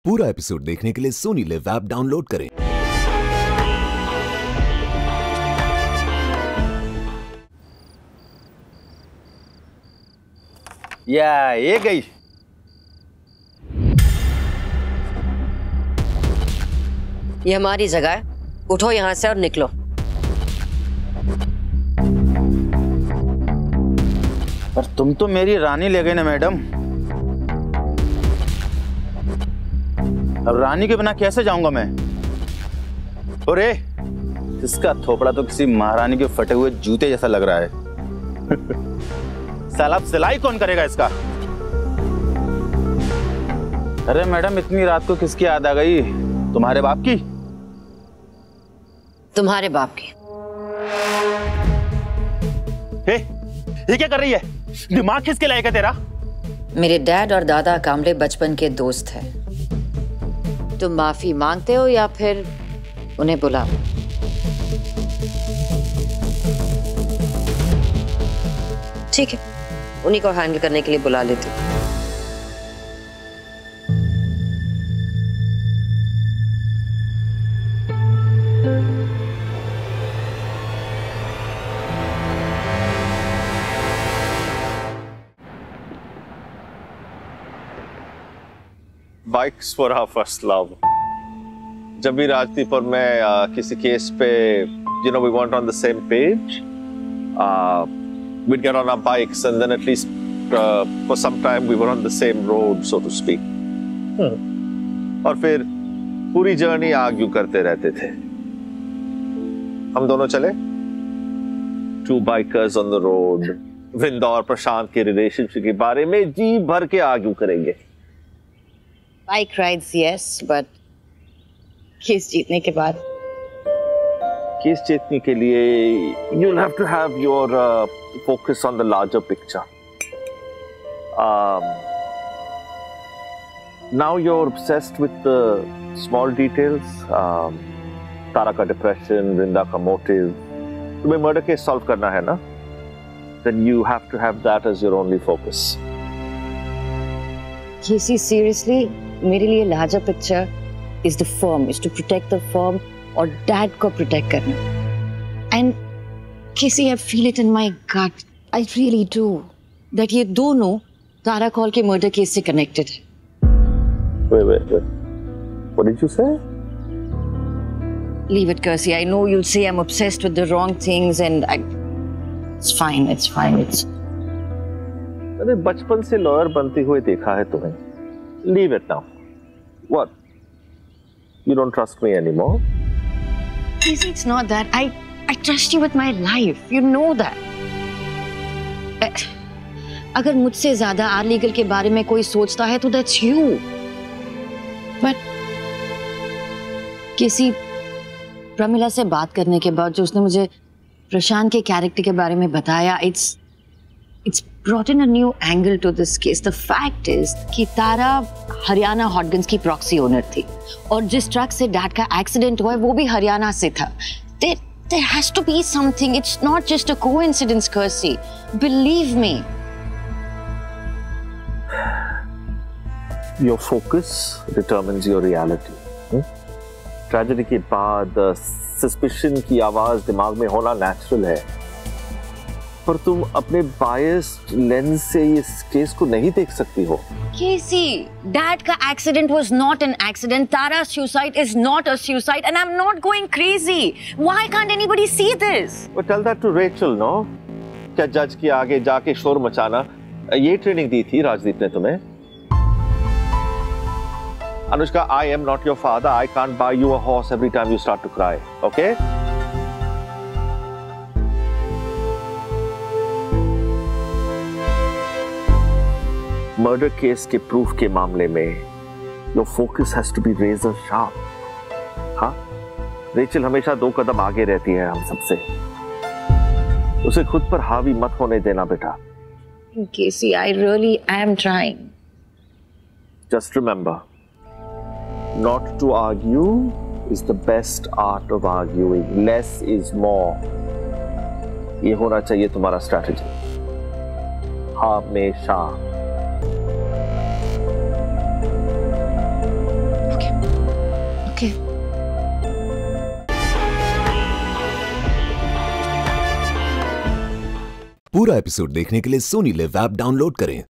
पूरा एपिसोड देखने के लिए सोनी लिव ऐप डाउनलोड करें। ये गई। ये हमारी जगह है, उठो यहाँ से और निकलो। पर तुम तो मेरी रानी ले गई ना मैडम। अब रानी के बिना कैसे जाऊंगा मैं? अरे इसका थोपड़ा तो किसी महारानी के फटे हुए जूते जैसा लग रहा है। साला सिलाई कौन करेगा इसका? अरे मैडम, इतनी रात को किसकी याद आ गई? तुम्हारे बाप की? तुम्हारे बाप की। ये क्या कर रही है? दिमाग किसके लायक है तेरा? मेरे डैड और दादा कामले बचपन के दोस्त हैं। तुम माफी मांगते हो या फिर उन्हें बुलाओ? ठीक है, उन्हीं को हैंडल करने के लिए बुला लेती हूँ। Bikes were our first love. जब भी राजदीप और मैं किसी केस पे, we weren't on the same page. We'd get on our bikes and then at least for some time we were on the same road, so to speak. और फिर पूरी journey argue करते रहते थे। हम दोनों चले, two bikers on the road. Vinda और प्रशांत के रिलेशनशिप के बारे में जी भर के आर्ग्यू करेंगे। Bike rides, yes, but case जीतने के बाद? केस जीतने के लिए you'll have to have your focus on the larger picture. Now you're obsessed with the small details. तारा का डिप्रेशन, वृंदा का मोटिव, तुम्हें मर्डर केस सॉल्व करना है ना? Then you have to have that as your only focus. KC, seriously, मेरे लिए larger picture is the firm, is to protect the firm और dad को protect करना। And Casey, I feel it in my gut, I really do, that ये दोनों तारा call के murder case से connected है। Wait. What did you say? Leave it, Casey. I know you'll say I'm obsessed with the wrong things and it's fine. मैंने बचपन से lawyer बनते हुए देखा है तुम्हें। Leave it now. What? You don't trust me anymore? Casey, it's not that. I trust you with my life. You know that. अगर मुझसे ज्यादा आर लीगल के बारे में कोई सोचता है तो that's you. But किसी प्रमिला से बात करने के बाद जो उसने मुझे प्रशांत के कैरेक्टर के बारे में बताया, it's brought in a new angle to this case. The fact is कि तारा हरियाणा हॉटगन्स की प्रॉक्सी ओनर थी और जिस ट्रक से डैड का एक्सीडेंट हुआ वो भी हरियाणा से था। There has to be something. It's not just a coincidence, Kirsty. Believe me. Your focus determines your reality. Tragedy के बाद सस्पिशन की आवाज दिमाग में होना नेचुरल है, पर तुम अपने बायस्ड लेंस से इस केस को नहीं देख सकती हो। Casey, Dad का accident was not an accident. Tara's suicide is not a suicide, and I'm not going crazy. Why can't anybody see this? But tell that to Rachel, no? क्या जज के आगे जाके शोर मचाना, ये ट्रेनिंग दी थी राजदीप ने तुम्हें? Anushka, I am not your father. I can't buy you a horse every time you start to cry. Okay? Murder case के प्रूफ के मामले में your focus has to be razor sharp. हाँ, रेचल हमेशा 2 कदम आगे रहती है हम सबसे। उसे खुद पर हावी मत होने देना बेटा। Casey, I really am trying. Just remember, not to argue is the best art of arguing. Less is more. ये होना चाहिए तुम्हारा स्ट्रैटेजी हमेशा। ओके। पूरा एपिसोड देखने के लिए सोनी लिव ऐप डाउनलोड करें।